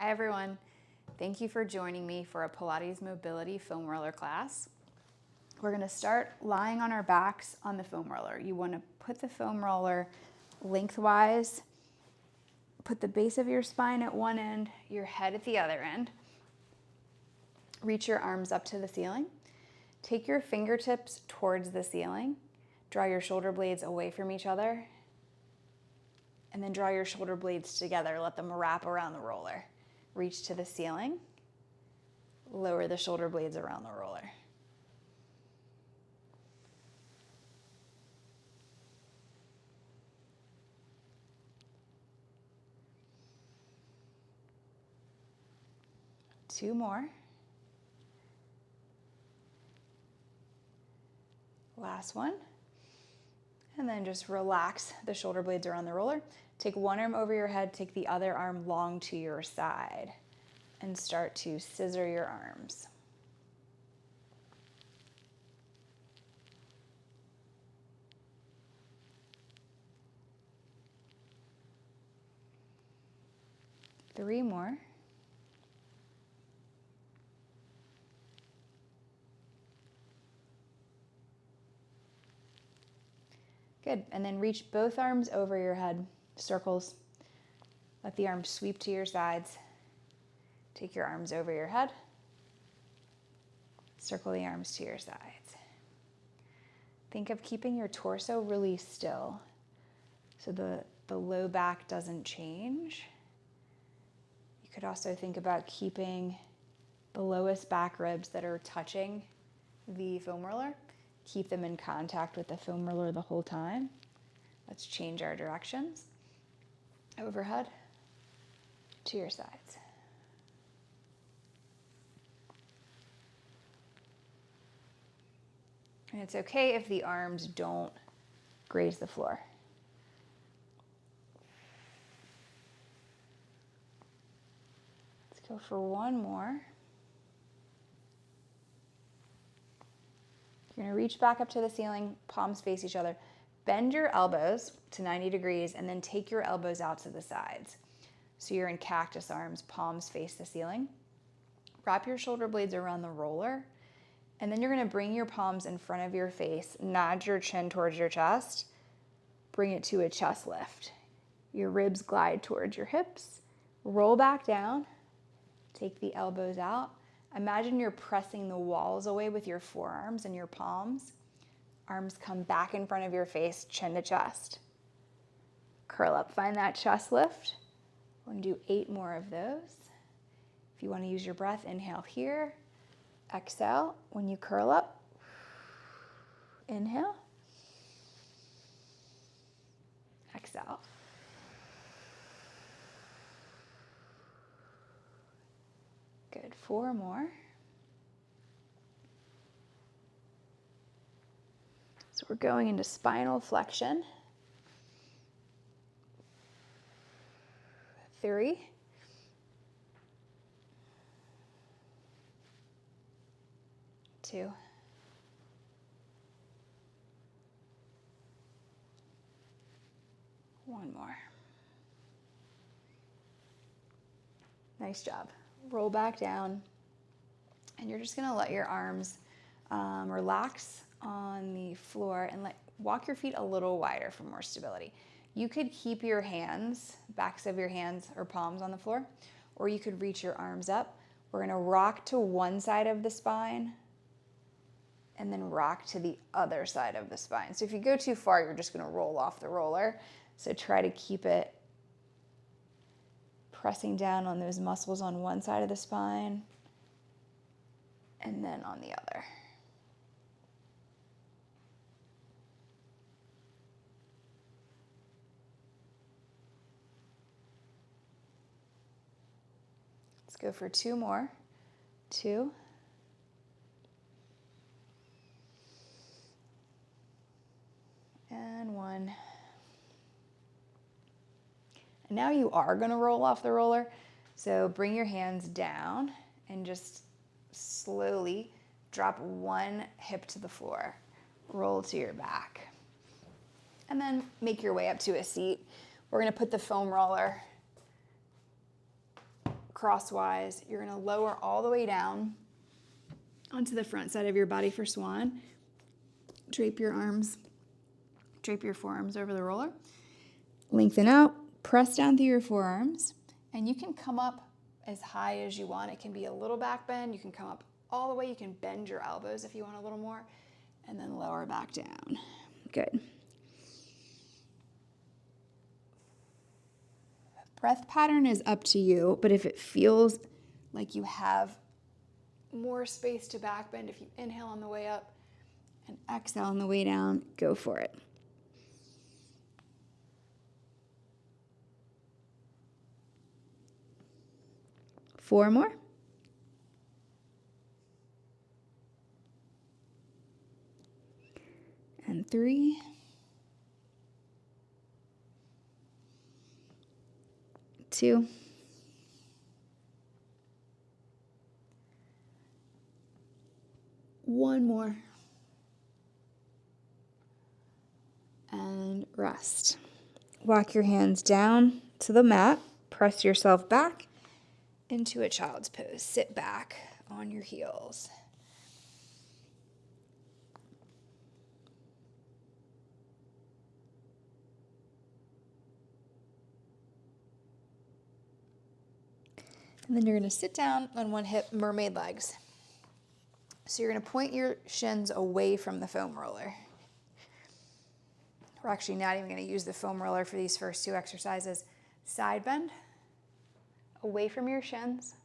Hi everyone, thank you for joining me for a Pilates mobility foam roller class. We're going to start lying on our backs on the foam roller. You want to put the foam roller lengthwise, put the base of your spine at one end, your head at the other end. Reach your arms up to the ceiling. Take your fingertips towards the ceiling. Draw your shoulder blades away from each other. And then draw your shoulder blades together. Let them wrap around the roller. Reach to the ceiling. Lower the shoulder blades around the roller. Two more. Last one. And then just relax the shoulder blades around the roller. Take one arm over your head, take the other arm long to your side, and start to scissor your arms. Three more. Good, and then reach both arms over your head, circles. Let the arms sweep to your sides. Take your arms over your head. Circle the arms to your sides. Think of keeping your torso really still so the low back doesn't change. You could also think about keeping the lowest back ribs that are touching the foam roller. Keep them in contact with the foam roller the whole time. Let's change our directions. Overhead to your sides. And it's okay if the arms don't graze the floor. Let's go for one more. You're going to reach back up to the ceiling, palms face each other. Bend your elbows to 90 degrees and then take your elbows out to the sides. So you're in cactus arms, palms face the ceiling. Wrap your shoulder blades around the roller, and then you're going to bring your palms in front of your face, nod your chin towards your chest, bring it to a chest lift. Your ribs glide towards your hips, roll back down, take the elbows out. Imagine you're pressing the walls away with your forearms and your palms. Arms come back in front of your face, chin to chest. Curl up, find that chest lift. We're going to do 8 more of those. If you want to use your breath, inhale here. Exhale when you curl up. Inhale. Exhale. Good, 4 more. So we're going into spinal flexion. 3. 2. 1 more. Nice job. Roll back down, and you're just gonna let your arms relax on the floor and walk your feet a little wider for more stability. You could keep your hands, backs of your hands or palms on the floor, or you could reach your arms up. We're gonna rock to one side of the spine and then rock to the other side of the spine. So if you go too far, you're just gonna roll off the roller. So try to keep it pressing down on those muscles on one side of the spine and then on the other. Let's go for 2 more. 2. And 1. And now you are going to roll off the roller. So bring your hands down and just slowly drop one hip to the floor. Roll to your back. And then make your way up to a seat. We're going to put the foam roller crosswise. You're gonna lower all the way down onto the front side of your body for swan. Drape your forearms over the roller. Lengthen out, press down through your forearms, and you can come up as high as you want. It can be a little back bend. You can come up all the way. You can bend your elbows if you want a little more, and then lower back down. Good. Breath pattern is up to you, but if it feels like you have more space to back bend, if you inhale on the way up and exhale on the way down, go for it. Four more. And three. Two. One more. And rest. Walk your hands down to the mat. Press yourself back into a child's pose. Sit back on your heels. And then you're going to sit down on one hip, mermaid legs. So you're going to point your shins away from the foam roller. We're actually not even going to use the foam roller for these first two exercises. Side bend, away from your shins.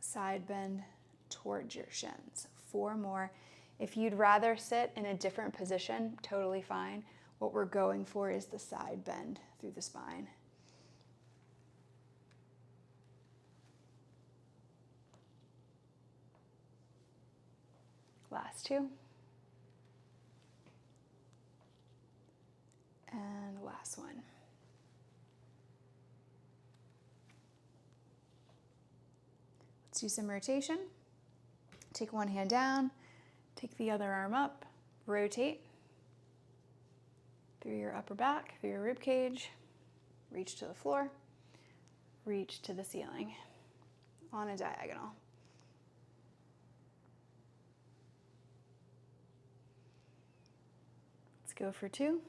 Side bend towards your shins. Four more. If you'd rather sit in a different position, totally fine. What we're going for is the side bend through the spine. Last two. And last one. Let's do some rotation. Take one hand down, take the other arm up, rotate through your upper back, through your rib cage, reach to the floor, reach to the ceiling on a diagonal. Let's go for two.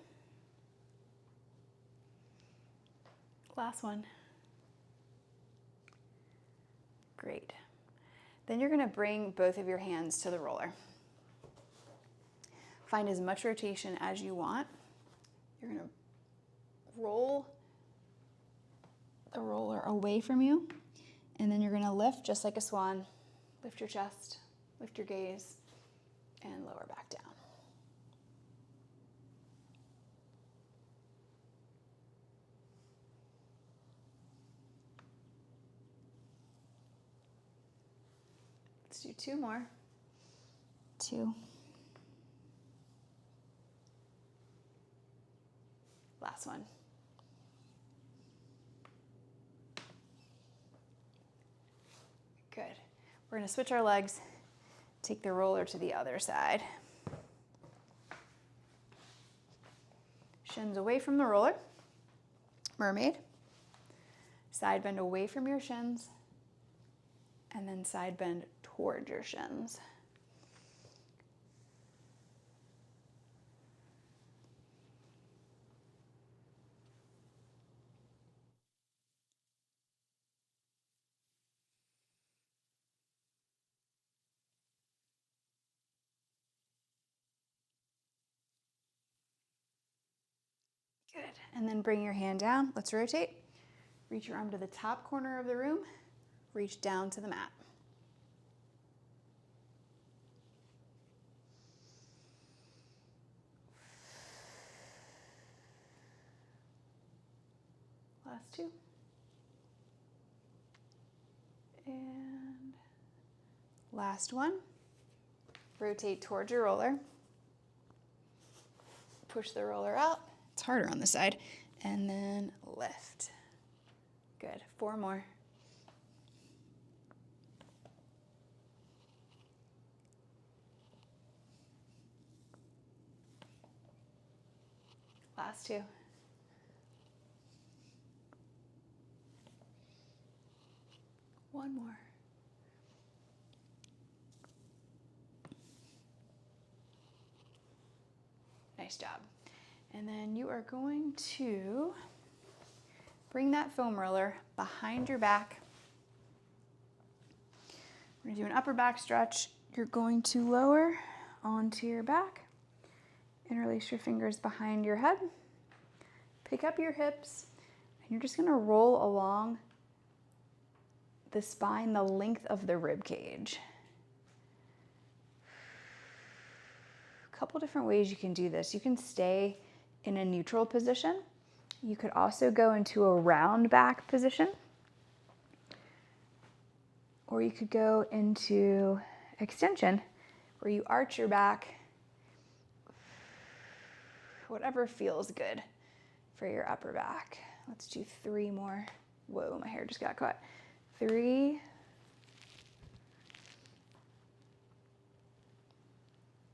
Last one. Great. Then you're going to bring both of your hands to the roller. Find as much rotation as you want. You're going to roll the roller away from you, and then you're going to lift just like a swan. Lift your chest, lift your gaze, and lower back down. Let's do two more. Two. Last one. Good. We're going to switch our legs, take the roller to the other side. Shins away from the roller. Mermaid. Side bend away from your shins, and then side bend toward your shins. Good. And then bring your hand down. Let's rotate. Reach your arm to the top corner of the room. Reach down to the mat. Last two. And last one. Rotate towards your roller. Push the roller out. It's harder on the side. And then lift. Good. Four more. Last two. One more. Nice job. And then you are going to bring that foam roller behind your back. We're going to do an upper back stretch. You're going to lower onto your back. Interlace your fingers behind your head. Pick up your hips, and you're just going to roll along the spine, the length of the rib cage. A couple different ways you can do this. You can stay in a neutral position. You could also go into a round back position, or you could go into extension where you arch your back, whatever feels good for your upper back. Let's do 3 more. Whoa, my hair just got caught. 3.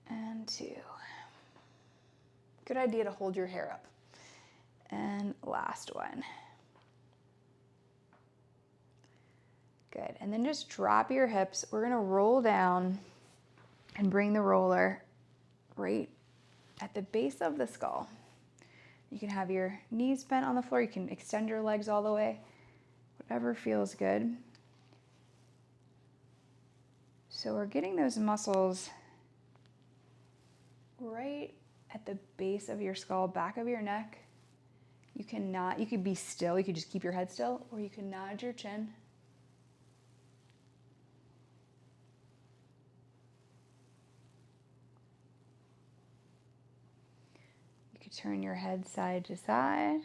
And 2. Good idea to hold your hair up. And last one. Good. And then just drop your hips. We're going to roll down and bring the roller right at the base of the skull. You can have your knees bent on the floor. You can extend your legs all the way. Whatever feels good. So we're getting those muscles right at the base of your skull, back of your neck. You could be still, you could just keep your head still, or you can nod your chin. You could turn your head side to side.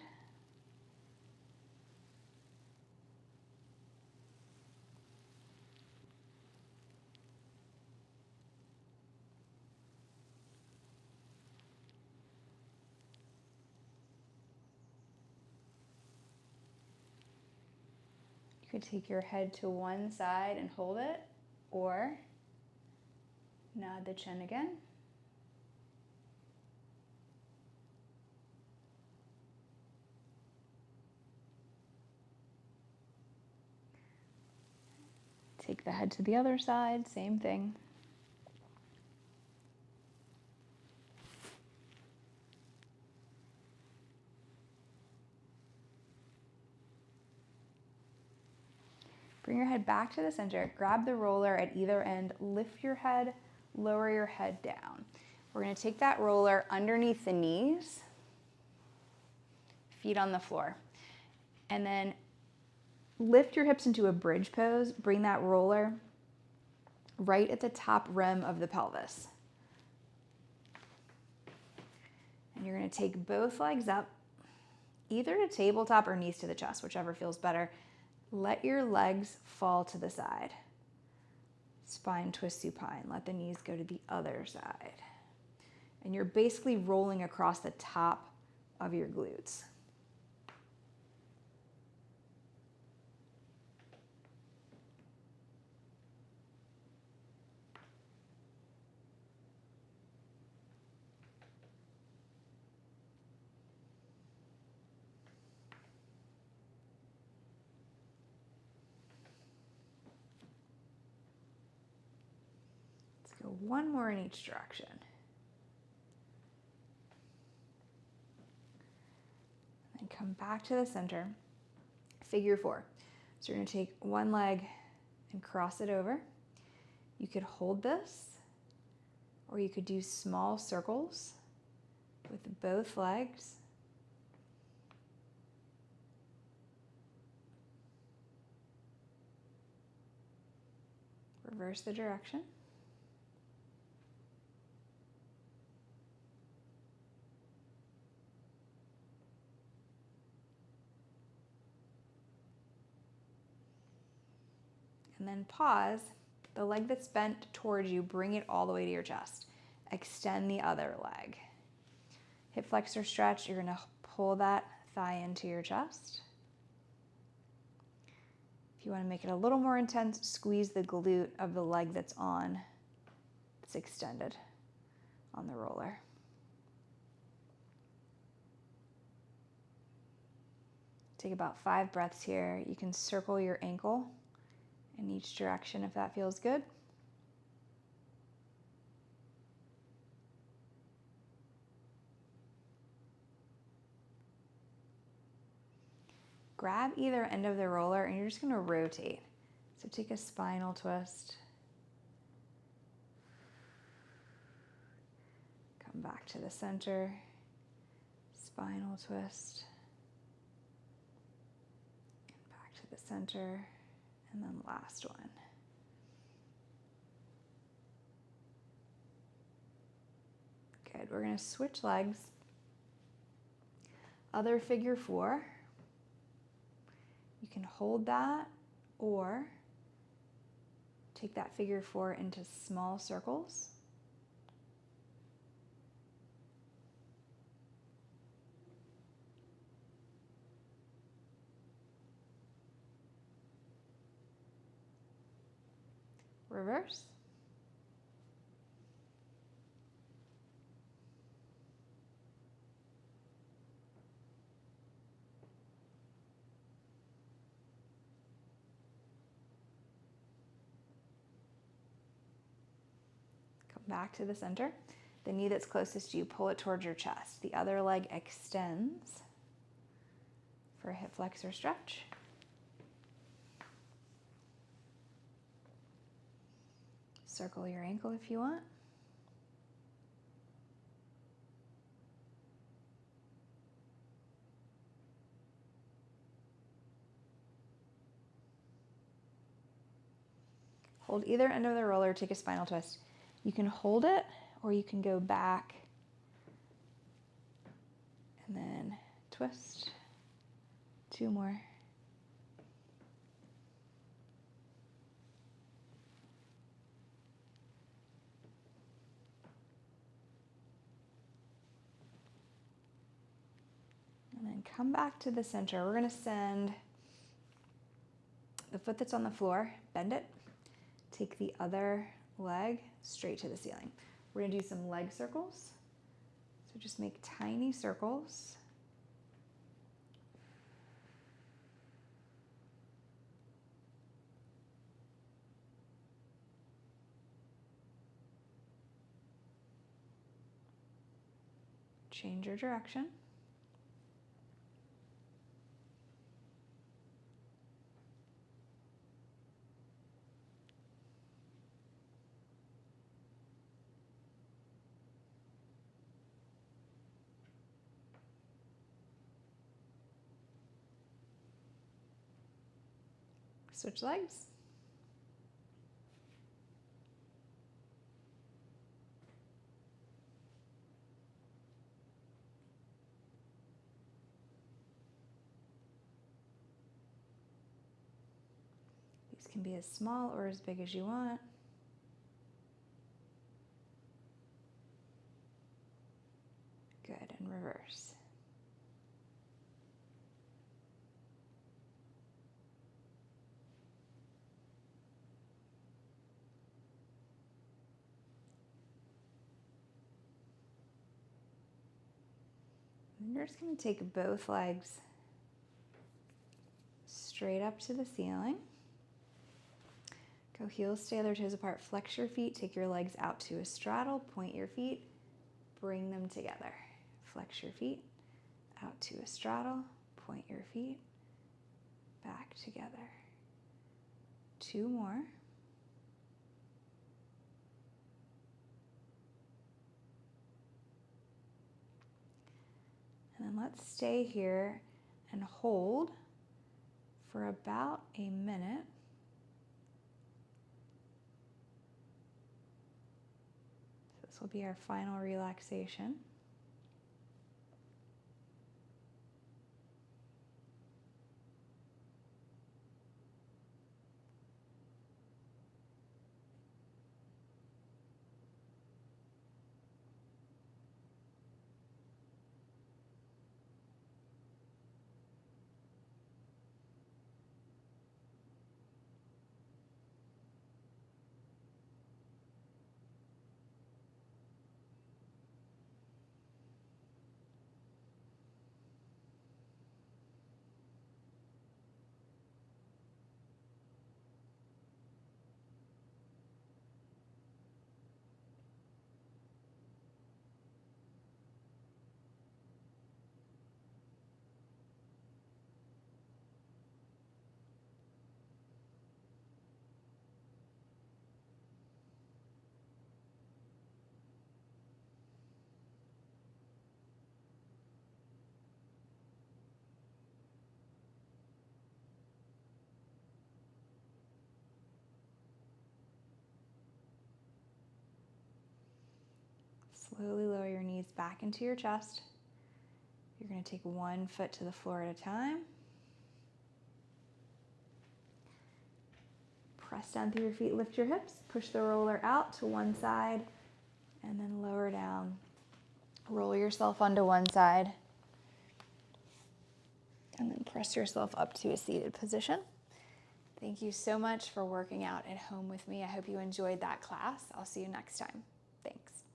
You could take your head to one side and hold it, or nod the chin again. Take the head to the other side, same thing. Bring your head back to the center, grab the roller at either end, lift your head, lower your head down. We're going to take that roller underneath the knees, feet on the floor, and then lift your hips into a bridge pose. Bring that roller right at the top rim of the pelvis. And you're going to take both legs up, either to tabletop or knees to the chest, whichever feels better. Let your legs fall to the side. Spine twist supine. Let the knees go to the other side. And you're basically rolling across the top of your glutes. Go one more in each direction. And come back to the center. Figure 4. So you're going to take one leg and cross it over. You could hold this, or you could do small circles with both legs. Reverse the direction. And then pause. The leg that's bent towards you, bring it all the way to your chest. Extend the other leg. Hip flexor stretch. You're going to pull that thigh into your chest. If you want to make it a little more intense, squeeze the glute of the leg that's extended on the roller. Take about 5 breaths here. You can circle your ankle in each direction if that feels good. Grab either end of the roller and you're just going to rotate. So take a spinal twist. Come back to the center. Spinal twist. And back to the center. And then last one. Good. We're going to switch legs. Other figure four. You can hold that or take that figure four into small circles. Reverse. Back to the center. The knee that's closest to you, pull it towards your chest. The other leg extends for a hip flexor stretch. Circle your ankle if you want. Hold either end of the roller, take a spinal twist. You can hold it or you can go back and then twist. Two more. And then come back to the center. We're going to send the foot that's on the floor, bend it. Take the other leg straight to the ceiling. We're going to do some leg circles. So just make tiny circles. Change your direction. Switch legs. These can be as small or as big as you want. Good, and reverse. And you're just going to take both legs straight up to the ceiling. Go heels, stay their toes apart, flex your feet, take your legs out to a straddle, point your feet, bring them together. Flex your feet, out to a straddle, point your feet, back together. Two more. And then let's stay here and hold for about a minute. So this will be our final relaxation. Slowly lower your knees back into your chest. You're going to take one foot to the floor at a time. Press down through your feet, lift your hips, push the roller out to one side, and then lower down. Roll yourself onto one side, and then press yourself up to a seated position. Thank you so much for working out at home with me. I hope you enjoyed that class. I'll see you next time. Thanks.